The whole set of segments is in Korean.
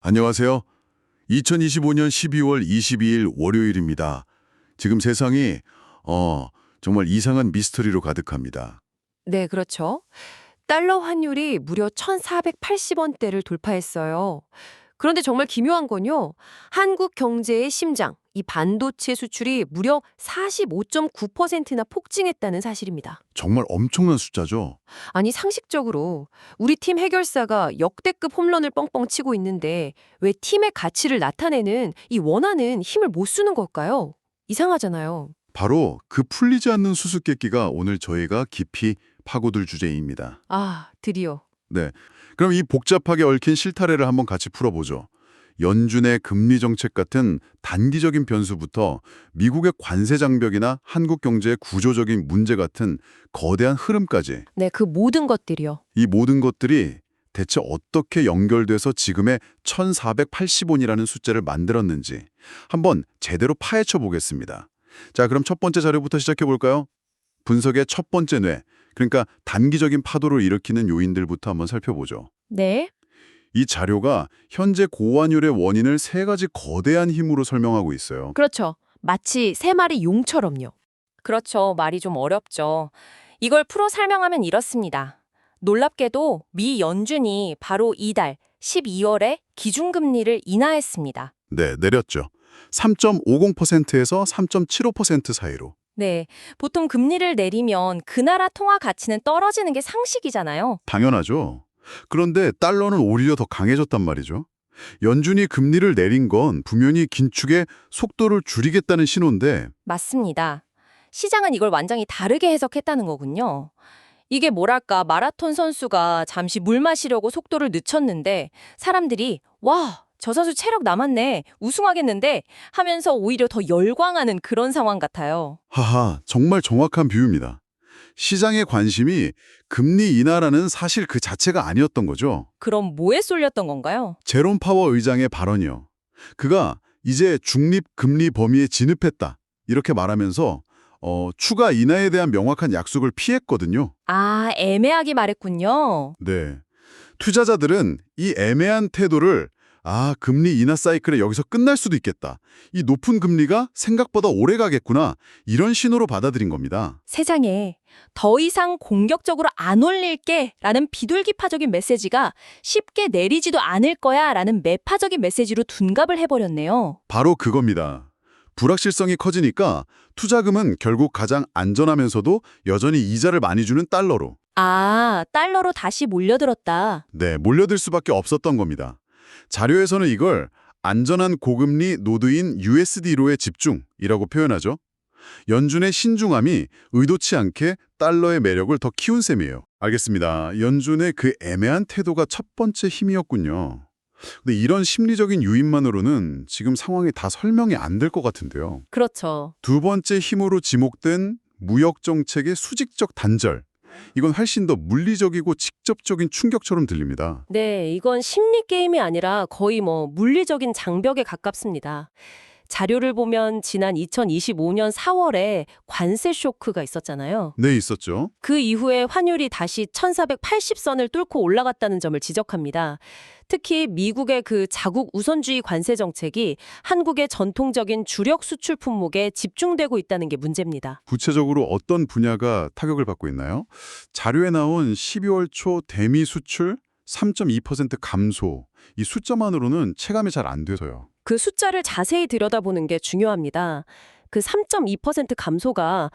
안녕하세요. 2025년 12월 22일 월요일입니다. 지금 세상이 정말 이상한 미스터리로 가득합니다. 네, 그렇죠. 달러 환율이 무려 1,480원대를 돌파했어요. 그런데 정말 기묘한 건요. 한국 경제의 심장, 이 반도체 수출이 무려 45.9%나 폭증했다는 사실입니다. 정말 엄청난 숫자죠. 아니, 상식적으로 우리 팀 해결사가 역대급 홈런을 뻥뻥 치고 있는데 왜 팀의 가치를 나타내는 이 원하는 힘을 못 쓰는 걸까요? 이상하잖아요. 바로 그 풀리지 않는 수수께끼가 오늘 저희가 깊이 파고들 주제입니다. 아, 드디어. 네, 그럼 이 복잡하게 얽힌 실타래를 한번 같이 풀어보죠. 연준의 금리 정책 같은 단기적인 변수부터 미국의 관세 장벽이나 한국 경제의 구조적인 문제 같은 거대한 흐름까지 네, 그 모든 것들이요. 이 모든 것들이 대체 어떻게 연결돼서 지금의 1,480원이라는 숫자를 만들었는지 한번 제대로 파헤쳐 보겠습니다. 자, 그럼 첫 번째 자료부터 시작해 볼까요? 분석의 첫 번째 뇌, 그러니까 단기적인 파도를 일으키는 요인들부터 한번 살펴보죠. 네. 이 자료가 현재 고환율의 원인을 세 가지 거대한 힘으로 설명하고 있어요. 그렇죠. 마치 세 마리 용처럼요. 그렇죠. 말이 좀 어렵죠. 이걸 풀어 설명하면 이렇습니다. 놀랍게도 미 연준이 바로 이달 12월에 기준금리를 인하했습니다. 네, 내렸죠. 3.50%에서 3.75% 사이로. 네, 보통 금리를 내리면 그 나라 통화 가치는 떨어지는 게 상식이잖아요. 당연하죠. 그런데 달러는 오히려 더 강해졌단 말이죠. 연준이 금리를 내린 건 분명히 긴축의 속도를 줄이겠다는 신호인데 맞습니다. 시장은 이걸 완전히 다르게 해석했다는 거군요. 이게 뭐랄까 마라톤 선수가 잠시 물 마시려고 속도를 늦췄는데 사람들이 와, 저 선수 체력 남았네, 우승하겠는데 하면서 오히려 더 열광하는 그런 상황 같아요. 하하, 정말 정확한 비유입니다. 시장의 관심이 금리 인하라는 사실 그 자체가 아니었던 거죠. 그럼 뭐에 쏠렸던 건가요? 제롬 파워 의장의 발언이요. 그가 이제 중립 금리 범위에 진입했다. 이렇게 말하면서 추가 인하에 대한 명확한 약속을 피했거든요. 아, 애매하게 말했군요. 네. 투자자들은 이 애매한 태도를 금리 인하 사이클에 여기서 끝날 수도 있겠다. 이 높은 금리가 생각보다 오래 가겠구나. 이런 신호로 받아들인 겁니다. 세상에 더 이상 공격적으로 안 올릴게 라는 비둘기파적인 메시지가 쉽게 내리지도 않을 거야 라는 매파적인 메시지로 둔갑을 해버렸네요. 바로 그겁니다. 불확실성이 커지니까 투자금은 결국 가장 안전하면서도 여전히 이자를 많이 주는 달러로 아, 달러로 다시 몰려들었다. 몰려들 수밖에 없었던 겁니다. 자료에서는 이걸 안전한 고금리 노드인 USD로의 집중이라고 표현하죠. 연준의 신중함이 의도치 않게 달러의 매력을 더 키운 셈이에요. 알겠습니다. 연준의 그 애매한 태도가 첫 번째 힘이었군요. 근데 이런 심리적인 요인만으로는 지금 상황이 다 설명이 안 될 것 같은데요. 그렇죠. 두 번째 힘으로 지목된 무역 정책의 수직적 단절. 이건 훨씬 더 물리적이고 직접적인 충격처럼 들립니다. 네, 이건 심리 게임이 아니라 거의 물리적인 장벽에 가깝습니다. 자료를 보면 지난 2025년 4월에 관세 쇼크가 있었잖아요. 네, 있었죠. 그 이후에 환율이 다시 1480선을 뚫고 올라갔다는 점을 지적합니다. 특히 미국의 그 자국 우선주의 관세 정책이 한국의 전통적인 주력 수출 품목에 집중되고 있다는 게 문제입니다. 구체적으로 어떤 분야가 타격을 받고 있나요? 자료에 나온 12월 초 대미 수출 3.2% 감소. 이 숫자만으로는 체감이 잘 안 돼서요. 그 숫자를 자세히 들여다보는 게 중요합니다. 그 3.2% 감소가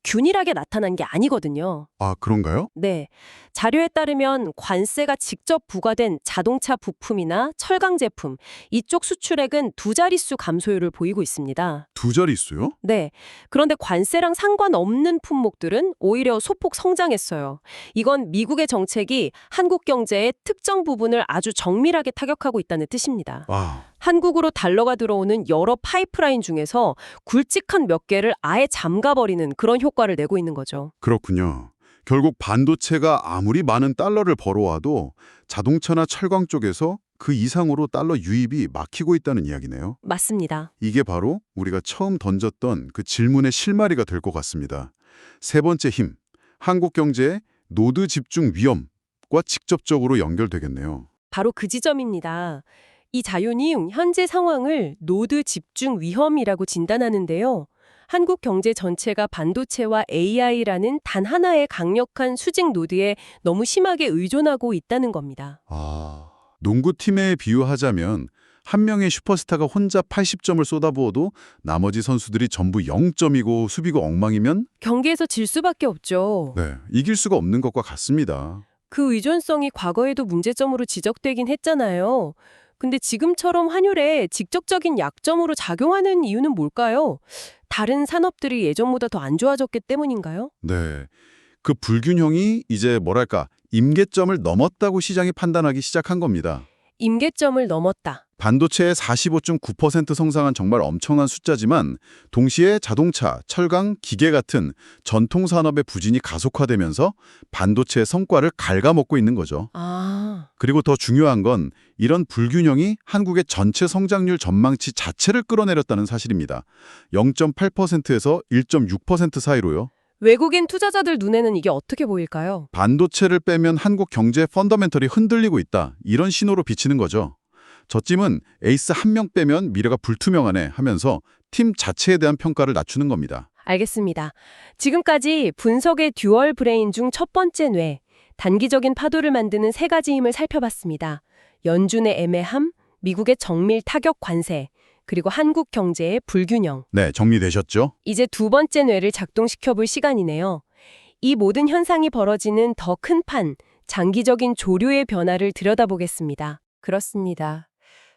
균일하게 나타난 게 아니거든요. 아, 그런가요? 네. 자료에 따르면 관세가 직접 부과된 자동차 부품이나 철강 제품, 이쪽 수출액은 두 자릿수 감소율을 보이고 있습니다. 두 자릿수요? 네. 그런데 관세랑 상관없는 품목들은 오히려 소폭 성장했어요. 이건 미국의 정책이 한국 경제의 특정 부분을 아주 정밀하게 타격하고 있다는 뜻입니다. 아, 한국으로 달러가 들어오는 여러 파이프라인 중에서 굵직한 몇 개를 아예 잠가버리는 그런 효과를 내고 있는 거죠. 그렇군요. 결국 반도체가 아무리 많은 달러를 벌어와도 자동차나 철강 쪽에서 그 이상으로 달러 유입이 막히고 있다는 이야기네요. 맞습니다. 이게 바로 우리가 처음 던졌던 그 질문의 실마리가 될 것 같습니다. 세 번째 힘, 한국 경제의 노드 집중 위험과 직접적으로 연결되겠네요. 바로 그 지점입니다. 이 자료님 현재 상황을 노드 집중 위험이라고 진단하는데요. 한국 경제 전체가 반도체와 AI라는 단 하나의 강력한 수직 노드에 너무 심하게 의존하고 있다는 겁니다. 농구팀에 비유하자면 한 명의 슈퍼스타가 혼자 80점을 쏟아부어도 나머지 선수들이 전부 0점이고 수비가 엉망이면 경기에서 질 수밖에 없죠. 이길 수가 없는 것과 같습니다. 그 의존성이 과거에도 문제점으로 지적되긴 했잖아요. 근데 지금처럼 환율에 직접적인 약점으로 작용하는 이유는 뭘까요? 다른 산업들이 예전보다 더 안 좋아졌기 때문인가요? 네. 그 불균형이 이제 임계점을 넘었다고 시장이 판단하기 시작한 겁니다. 임계점을 넘었다. 반도체의 45.9% 성장한 정말 엄청난 숫자지만 동시에 자동차, 철강, 기계 같은 전통 산업의 부진이 가속화되면서 반도체의 성과를 갉아먹고 있는 거죠. 그리고 더 중요한 건 이런 불균형이 한국의 전체 성장률 전망치 자체를 끌어내렸다는 사실입니다. 0.8%에서 1.6% 사이로요. 외국인 투자자들 눈에는 이게 어떻게 보일까요? 반도체를 빼면 한국 경제 펀더멘털이 흔들리고 있다. 이런 신호로 비치는 거죠. 저쯤은 에이스 한 명 빼면 미래가 불투명하네 하면서 팀 자체에 대한 평가를 낮추는 겁니다. 알겠습니다. 지금까지 분석의 듀얼 브레인 중 첫 번째 뇌, 단기적인 파도를 만드는 세 가지 힘을 살펴봤습니다. 연준의 애매함, 미국의 정밀 타격 관세, 그리고 한국 경제의 불균형. 네, 정리되셨죠? 이제 두 번째 뇌를 작동시켜볼 시간이네요. 이 모든 현상이 벌어지는 더 큰 판, 장기적인 조류의 변화를 들여다보겠습니다. 그렇습니다.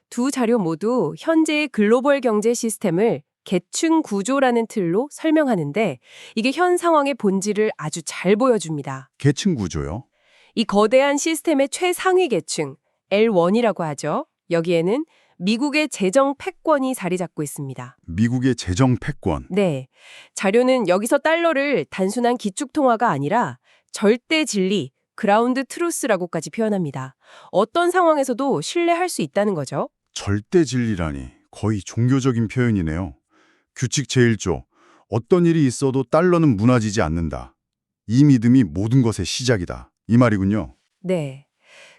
두 자료 모두 현재의 글로벌 경제 시스템을 계층 구조라는 틀로 설명하는데 이게 현 상황의 본질을 아주 잘 보여줍니다. 계층 구조요? 이 거대한 시스템의 최상위 계층, L1이라고 하죠. 여기에는 미국의 재정 패권이 자리 잡고 있습니다. 미국의 재정 패권. 네. 자료는 여기서 달러를 단순한 기축통화가 아니라 절대 진리, 그라운드 트루스라고까지 표현합니다. 어떤 상황에서도 신뢰할 수 있다는 거죠. 절대 진리라니 거의 종교적인 표현이네요. 규칙 제1조. 어떤 일이 있어도 달러는 무너지지 않는다. 이 믿음이 모든 것의 시작이다. 이 말이군요. 네.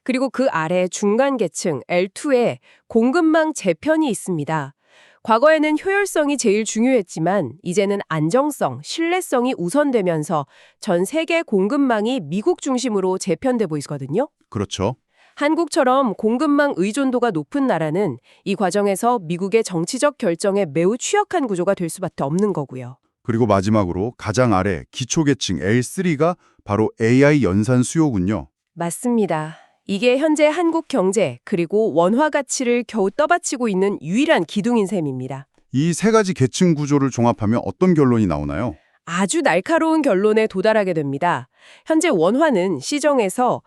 그리고 그 아래 중간 계층 L2에 공급망 재편이 있습니다. 과거에는 효율성이 제일 중요했지만 이제는 안정성, 신뢰성이 우선되면서 전 세계 공급망이 미국 중심으로 재편되고 있거든요. 그렇죠. 한국처럼 공급망 의존도가 높은 나라는 이 과정에서 미국의 정치적 결정에 매우 취약한 구조가 될 수밖에 없는 거고요. 그리고 마지막으로 가장 아래 기초계층 L3가 바로 AI 연산 수요군요. 맞습니다. 이게 현재 한국 경제 그리고 원화 가치를 겨우 떠받치고 있는 유일한 기둥인 셈입니다. 이 세 가지 계층 구조를 종합하면 어떤 결론이 나오나요? 아주 날카로운 결론에 도달하게 됩니다. 현재 원화는 시정에서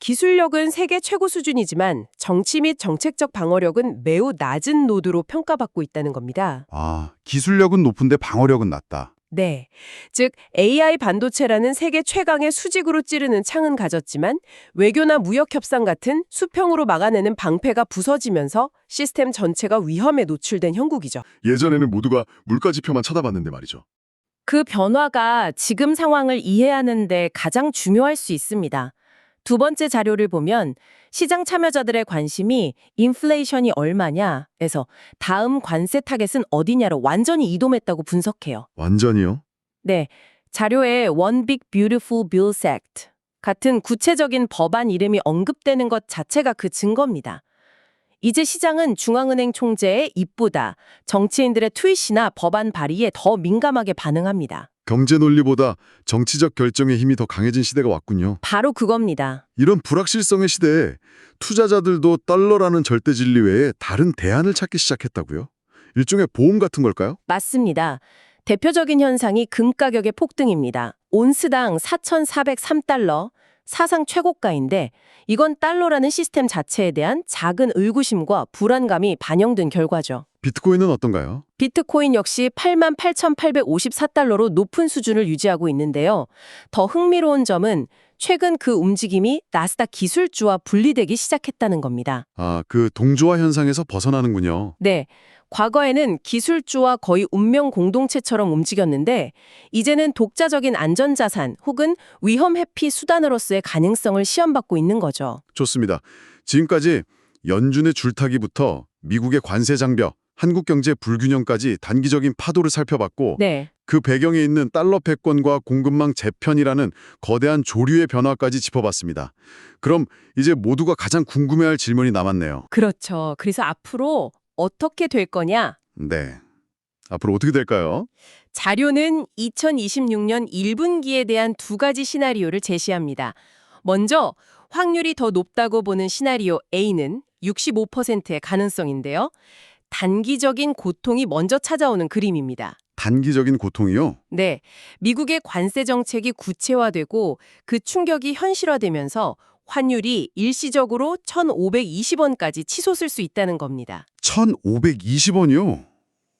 기술력은 세계 최고 수준이지만 정치 및 정책적 방어력은 매우 낮은 노드로 평가받고 있다는 겁니다. 기술력은 높은데 방어력은 낮다. 네. 즉 AI 반도체라는 세계 최강의 수직으로 찌르는 창은 가졌지만 외교나 무역 협상 같은 수평으로 막아내는 방패가 부서지면서 시스템 전체가 위험에 노출된 형국이죠. 예전에는 모두가 물가지표만 쳐다봤는데 말이죠. 그 변화가 지금 상황을 이해하는 데 가장 중요할 수 있습니다. 두 번째 자료를 보면 시장 참여자들의 관심이 인플레이션이 얼마냐에서 다음 관세 타겟은 어디냐로 완전히 이동했다고 분석해요. 완전히요? 네, 자료에 One Big Beautiful Bill Act 같은 구체적인 법안 이름이 언급되는 것 자체가 그 증거입니다. 이제 시장은 중앙은행 총재의 입보다 정치인들의 트윗이나 법안 발의에 더 민감하게 반응합니다. 경제 논리보다 정치적 결정의 힘이 더 강해진 시대가 왔군요. 바로 그겁니다. 이런 불확실성의 시대에 투자자들도 달러라는 절대 진리 외에 다른 대안을 찾기 시작했다고요? 일종의 보험 같은 걸까요? 맞습니다. 대표적인 현상이 금 가격의 폭등입니다. 온스당 4,403달러, 사상 최고가인데 이건 달러라는 시스템 자체에 대한 작은 의구심과 불안감이 반영된 결과죠. 비트코인은 어떤가요? 비트코인 역시 88,854달러로 높은 수준을 유지하고 있는데요. 더 흥미로운 점은 최근 그 움직임이 나스닥 기술주와 분리되기 시작했다는 겁니다. 그 동조화 현상에서 벗어나는군요. 네. 과거에는 기술주와 거의 운명 공동체처럼 움직였는데 이제는 독자적인 안전자산 혹은 위험 회피 수단으로서의 가능성을 시험받고 있는 거죠. 좋습니다. 지금까지 연준의 줄타기부터 미국의 관세 장벽, 한국 경제 불균형까지 단기적인 파도를 살펴봤고 네. 그 배경에 있는 달러 패권과 공급망 재편이라는 거대한 조류의 변화까지 짚어봤습니다. 그럼 이제 모두가 가장 궁금해할 질문이 남았네요. 그렇죠. 그래서 앞으로 어떻게 될 거냐? 네. 앞으로 어떻게 될까요? 자료는 2026년 1분기에 대한 두 가지 시나리오를 제시합니다. 먼저 확률이 더 높다고 보는 시나리오 A는 65%의 가능성인데요. 단기적인 고통이 먼저 찾아오는 그림입니다. 단기적인 고통이요? 네, 미국의 관세 정책이 구체화되고 그 충격이 현실화되면서 환율이 일시적으로 1,520원까지 치솟을 수 있다는 겁니다. 1,520원이요?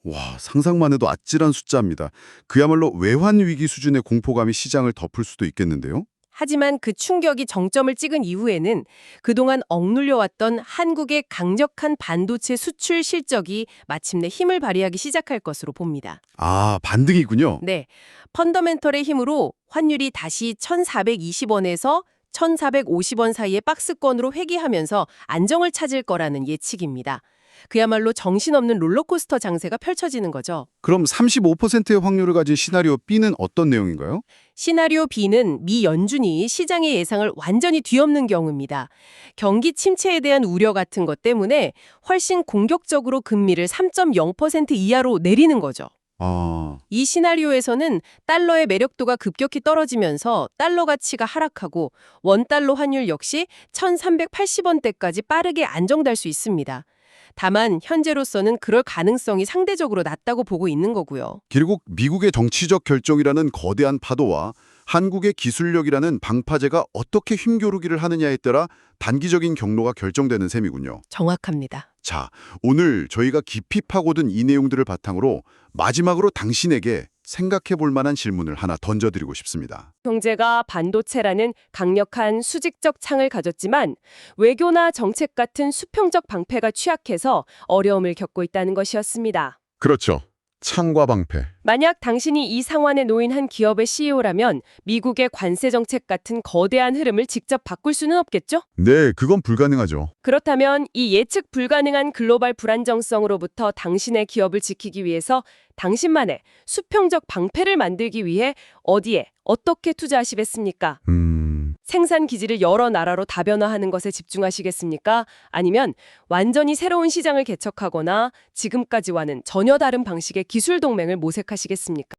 와, 상상만 해도 아찔한 숫자입니다. 그야말로 외환 위기 수준의 공포감이 시장을 덮을 수도 있겠는데요? 하지만 그 충격이 정점을 찍은 이후에는 그동안 억눌려왔던 한국의 강력한 반도체 수출 실적이 마침내 힘을 발휘하기 시작할 것으로 봅니다. 아, 반등이군요. 네, 펀더멘털의 힘으로 환율이 다시 1,420원에서 1,450원 사이의 박스권으로 회귀하면서 안정을 찾을 거라는 예측입니다. 그야말로 정신없는 롤러코스터 장세가 펼쳐지는 거죠. 그럼 35%의 확률을 가진 시나리오 B는 어떤 내용인가요? 시나리오 B는 미 연준이 시장의 예상을 완전히 뒤엎는 경우입니다. 경기 침체에 대한 우려 같은 것 때문에 훨씬 공격적으로 금리를 3.0% 이하로 내리는 거죠. 아, 이 시나리오에서는 달러의 매력도가 급격히 떨어지면서 달러 가치가 하락하고 원달러 환율 역시 1,380원대까지 빠르게 안정될 수 있습니다. 다만 현재로서는 그럴 가능성이 상대적으로 낮다고 보고 있는 거고요. 결국 미국의 정치적 결정이라는 거대한 파도와 한국의 기술력이라는 방파제가 어떻게 힘겨루기를 하느냐에 따라 단기적인 경로가 결정되는 셈이군요. 정확합니다. 자, 오늘 저희가 깊이 파고든 이 내용들을 바탕으로 마지막으로 당신에게 생각해 볼 만한 질문을 하나 던져드리고 싶습니다. 경제가 반도체라는 강력한 수직적 창을 가졌지만 외교나 정책 같은 수평적 방패가 취약해서 어려움을 겪고 있다는 것이었습니다. 그렇죠. 창과 방패. 만약 당신이 이 상황에 놓인 한 기업의 CEO라면 미국의 관세 정책 같은 거대한 흐름을 직접 바꿀 수는 없겠죠? 네, 그건 불가능하죠. 그렇다면 이 예측 불가능한 글로벌 불안정성으로부터 당신의 기업을 지키기 위해서 당신만의 수평적 방패를 만들기 위해 어디에 어떻게 투자하시겠습니까? 생산 기지를 여러 나라로 다변화하는 것에 집중하시겠습니까? 아니면 완전히 새로운 시장을 개척하거나 지금까지와는 전혀 다른 방식의 기술 동맹을 모색하시겠습니까?